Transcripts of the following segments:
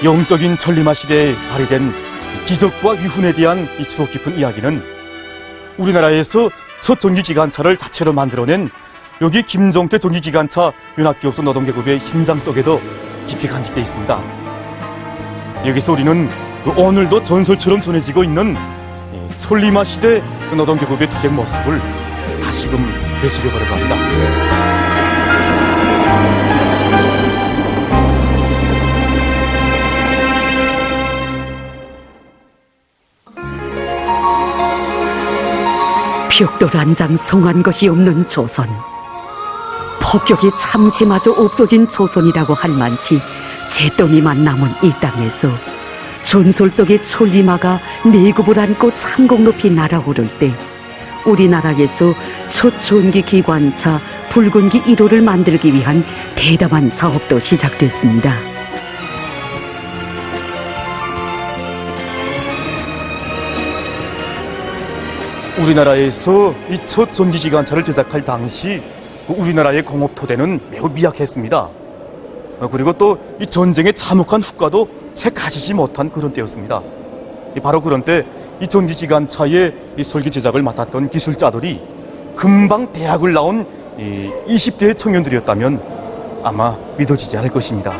영적인 천리마 시대에 발휘된 기적과 위훈에 대한 이 추억 깊은 이야기는 우리나라에서 첫 전기기관차를 자체로 만들어낸 여기 김정태 전기기관차 윤학기업소 노동계급의 심장 속에도 깊이 간직되어 있습니다. 여기서 우리는 오늘도 전설처럼 전해지고 있는 천리마 시대 노동계급의 투쟁 모습을 다시금 되새겨보려고 합니다. 벽돌 한 장 성한 것이 없는 조선, 폭격의 참새마저 없어진 조선이라고 할 만치 잿더미만 남은 이 땅에서 전설 속의 천리마가 내굽을 안고 창공 높이 날아오를 때 우리나라에서 첫 전기기관차 붉은기 1호를 만들기 위한 대담한 사업도 시작됐습니다. 우리나라에서 이 첫 전기기관차를 제작할 당시 우리나라의 공업 토대는 매우 미약했습니다. 그리고 또 이 전쟁의 참혹한 후과도 채 가지지 못한 그런 때였습니다. 바로 그런 때 이 전기기관차의 이 설계 제작을 맡았던 기술자들이 금방 대학을 나온 20대의 청년들이었다면 아마 믿어지지 않을 것입니다.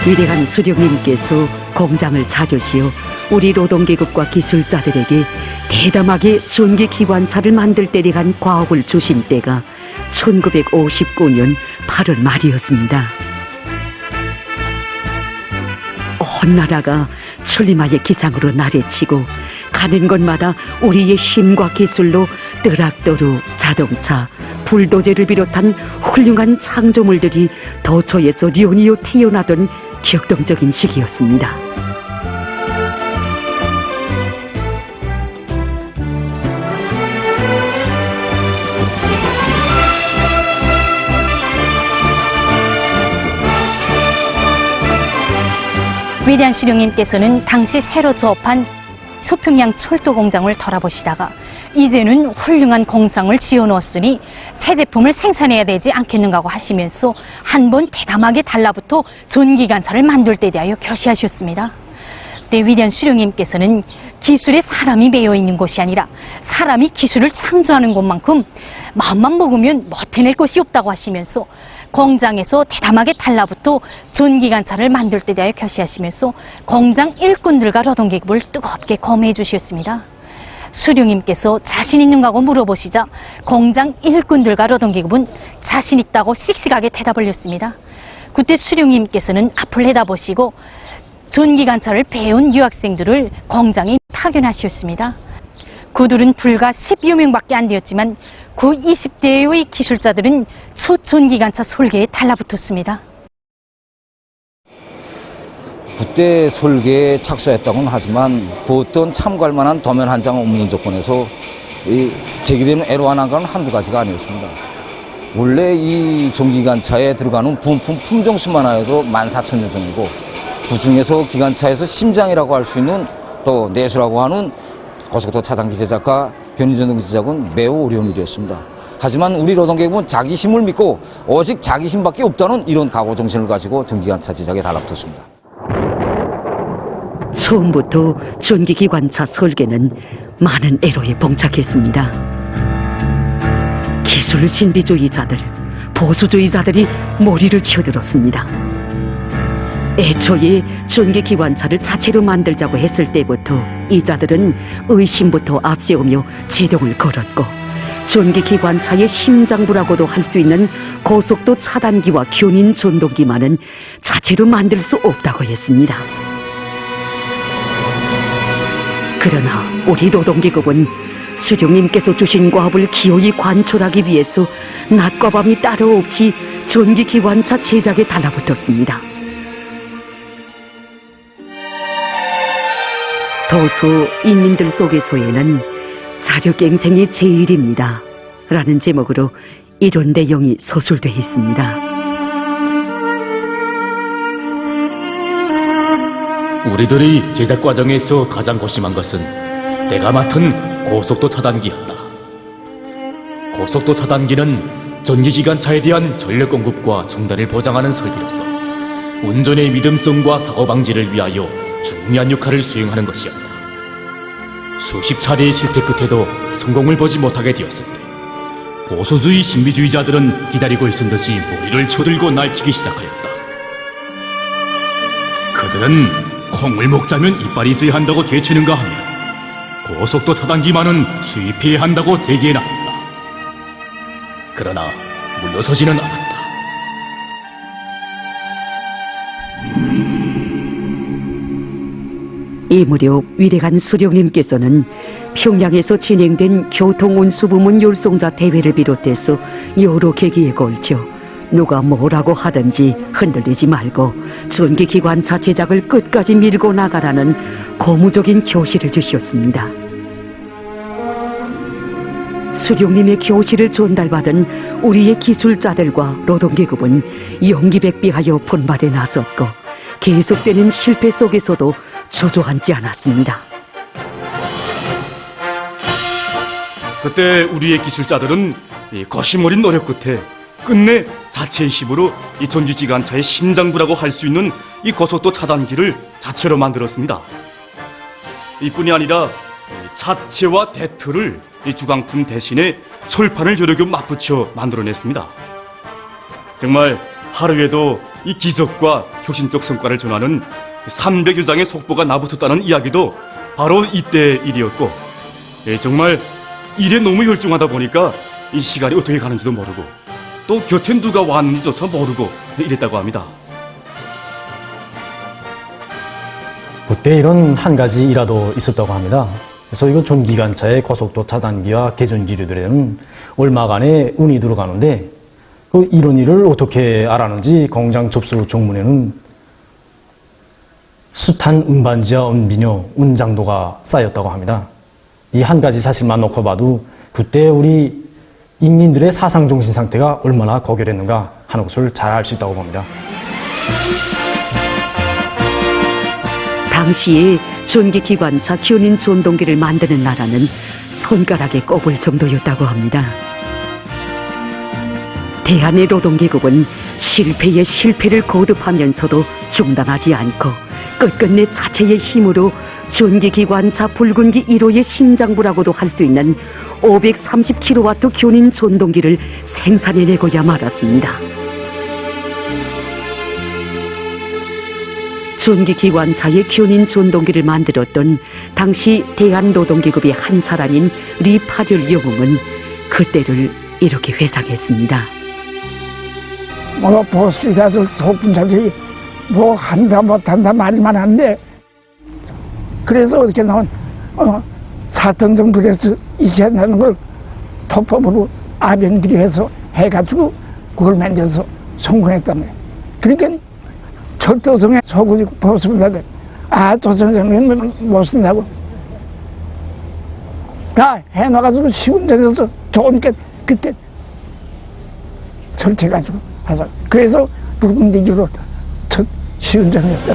위대한 수령님께서 공장을 찾으시어 우리 노동계급과 기술자들에게 대담하게 전기기관차를 만들 때 대한 과업을 주신 때가 1959년 8월 말이었습니다. 온 나라가 천리마의 기상으로 나래치고 가는 곳마다 우리의 힘과 기술로 뜨락도루, 자동차, 불도제를 비롯한 훌륭한 창조물들이 도처에서 련이어 태어나던 격동적인 시기였습니다. 위대한 수령님께서는 당시 새로 조업한 서평양 철도공장을 돌아보시다가 이제는 훌륭한 공장을 지어놓았으니 새 제품을 생산해야 되지 않겠는가고 하시면서 한번 대담하게 달라붙어 전기관차를 만들 때 대하여 결시하셨습니다. 그때 위대한 수령님께서는 기술에 사람이 매여 있는 곳이 아니라 사람이 기술을 창조하는 곳만큼 마음만 먹으면 못 해낼 것이 없다고 하시면서 공장에서 대담하게 달라붙어 전기관차를 만들 때 대하여 결시하시면서 공장 일꾼들과 노동계급을 뜨겁게 검해해 주셨습니다. 수령님께서 자신 있는가고 물어보시자 공장 일꾼들과 노동계급은 자신 있다고 씩씩하게 대답을 했습니다. 그때 수령님께서는 앞을 내다보시고 전기관차를 배운 유학생들을 공장에 파견하셨습니다. 그들은 불과 10여 명밖에 안 되었지만 그 20대의 기술자들은 첫 전기관차 설계에 달라붙었습니다. 그때 설계에 착수했다고는 하지만 그 어떤 참고할 만한 도면 한 장 없는 조건에서 제기되는 애로안한 한두 가지가 아니었습니다. 원래 이 전기관차에 들어가는 부품 품종수만 하여도 14,000여 종이고 그 중에서 기관차에서 심장이라고 할 수 있는 또 내수라고 하는 고속도 차단기 제작과 변인전동기 제작은 매우 어려운 일이었습니다. 하지만 우리 노동계급은 자기 힘을 믿고 오직 자기 힘밖에 없다는 이런 각오 정신을 가지고 전기관차 제작에 달라붙었습니다. 처음부터 전기기관차 설계는 많은 애로에 봉착했습니다. 기술 신비주의자들, 보수주의자들이 머리를 켜들었습니다. 애초에 전기기관차를 자체로 만들자고 했을 때부터 이자들은 의심부터 앞세우며 제동을 걸었고 전기기관차의 심장부라고도 할 수 있는 고속도 차단기와 견인 전동기만은 자체로 만들 수 없다고 했습니다. 그러나 우리 노동계급은 수령님께서 주신 과업을 기어이 관철하기 위해서 낮과 밤이 따로 없이 전기기관차 제작에 달라붙었습니다. 도서 인민들 속에서에는 자력갱생이 제일입니다 라는 제목으로 이런 내용이 서술되어 있습니다. 우리들이 제작 과정에서 가장 고심한 것은 내가 맡은 고속도 차단기였다. 고속도 차단기는 전기기관차에 대한 전력 공급과 중단을 보장하는 설비로서 운전의 믿음성과 사고 방지를 위하여 중요한 역할을 수행하는 것이었다. 수십 차례의 실패 끝에도 성공을 보지 못하게 되었을 때 보수주의 신비주의자들은 기다리고 있은 듯이 머리를 쳐들고 날치기 시작하였다. 그들은 콩을 먹자면 이빨이 있어야 한다고 죄치는가 하며 고속도 차단기만은 수입해야 한다고 제기해 나섰다. 그러나 물러서지는 않았다. 이 무렵 위대한 수령님께서는 평양에서 진행된 교통운수부문 율송자 대회를 비롯해서 여러 계기에 걸쳐 누가 뭐라고 하든지 흔들리지 말고 전기기관차 제작을 끝까지 밀고 나가라는 고무적인 교시를 주셨습니다. 수령님의 교시를 전달받은 우리의 기술자들과 노동계급은 용기백비하여 분발에 나섰고 계속되는 실패 속에서도 주저앉지 않았습니다. 그때 우리의 기술자들은 이 거심 어린 노력 끝에 끝내 자체의 힘으로 이 전기기관차의 심장부라고 할 수 있는 이 고속도 차단기를 자체로 만들었습니다. 이뿐이 아니라 자체와 대트를 이 주강품 대신에 철판을 여러 개 맞붙여 만들어냈습니다. 정말 하루에도 이 기적과 혁신적 성과를 전하는 300여 장의 속보가 나붙었다는 이야기도 바로 이때의 일이었고, 정말 일에 너무 열중하다 보니까 이 시간이 어떻게 가는지도 모르고 또 곁에 누가 왔는지조차 모르고 이랬다고 합니다. 그때 이런 한 가지 일화도 있었다고 합니다. 그래서 이거 전기관차의 고속도 차단기와 개전기류들에는 얼마간의 운이 들어가는데 이런 일을 어떻게 알았는지 공장 접수 종문에는 숱한 운반지와 운비녀, 운장도가 쌓였다고 합니다. 이 한 가지 사실만 놓고 봐도 그때 우리 인민들의 사상정신 상태가 얼마나 고결했는가 하는 것을 잘 알 수 있다고 봅니다. 당시에 전기기관차 견인 전동기를 만드는 나라는 손가락에 꼽을 정도였다고 합니다. 대한의 노동계급은 실패에 실패를 거듭하면서도 중단하지 않고 끝끝내 자체의 힘으로 전기기관차 붉은기 1호의 심장부라고도 할 수 있는 530kW 견인 전동기를 생산해내고야 말았습니다. 전기기관차의 견인 전동기를 만들었던 당시 대한노동계급의 한 사람인 리파렬 영웅은 그때를 이렇게 회상했습니다. 보수자들 속군자들이 뭐 한다 못한다 말만 한데, 그래서 어떻게 나온 사턴정부에서 이시한다는 걸 토법으로 아병들이 해서 해가지고 그걸 만져서 성공했다며. 그러니까 철도성에 서구 보수자들 조선생님은 못 쓴다고 다 해놔가지고 쉬운 데서 좋으니까 그때 설치해가지고 하자. 그래서 붉은기로 첫 시운전했다.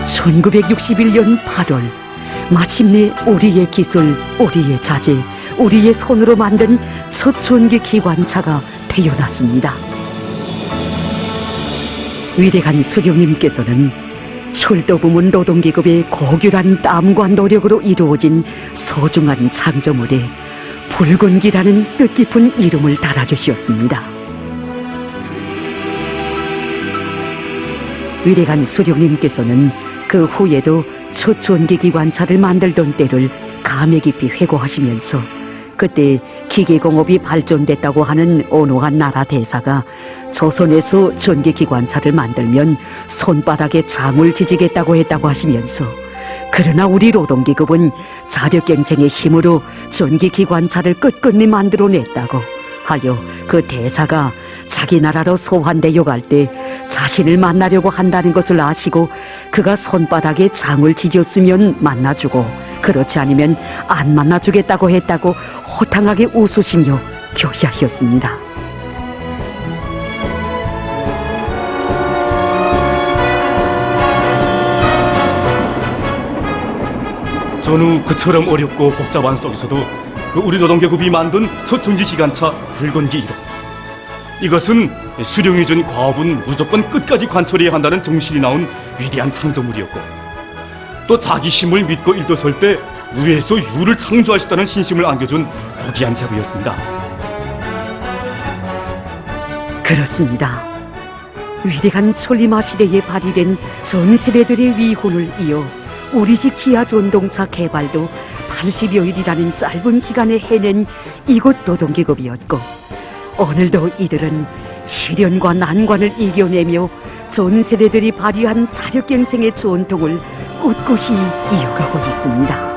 1961년 8월 마침내 우리의 기술, 우리의 자재, 우리의 손으로 만든 첫 전기기관차가 태어났습니다. 위대한 수령님께서는 철도부문 노동계급의 고결한 땀과 노력으로 이루어진 소중한 창조물에 붉은기라는 뜻깊은 이름을 달아주셨습니다. 위대한 수령님께서는 그 후에도 첫 전기기관차를 만들던 때를 감회 깊이 회고하시면서 그때 기계공업이 발전됐다고 하는 온화한 나라 대사가 조선에서 전기기관차를 만들면 손바닥에 장을 지지겠다고 했다고 하시면서, 그러나 우리 노동계급은 자력갱생의 힘으로 전기기관차를 끝끝내 만들어냈다고 하여 그 대사가 자기 나라로 소환되어 갈 때 자신을 만나려고 한다는 것을 아시고 그가 손바닥에 장을 지졌으면 만나주고 그렇지 않으면 안 만나주겠다고 했다고 호탕하게 웃으시며 교시하셨습니다. 전후 그처럼 어렵고 복잡한 속에서도 우리 노동계급이 만든 첫 전기기관차 붉은기 1호. 이것은 수령이 준 과업은 무조건 끝까지 관철해야 한다는 정신이 나온 위대한 창조물이었고, 또 자기 힘을 믿고 일도설 때 위에서 유를 창조할 수 있다는 신심을 안겨준 고귀한 제부였습니다. 그렇습니다. 위대한 천리마 시대에 발휘된 전 세대들의 위훈을 이어 우리식 지하 전동차 개발도 80여일이라는 짧은 기간에 해낸 이곳 노동계급이었고, 오늘도 이들은 시련과 난관을 이겨내며 전 세대들이 발휘한 자력갱생의 전통을 꿋꿋이 이어가고 있습니다.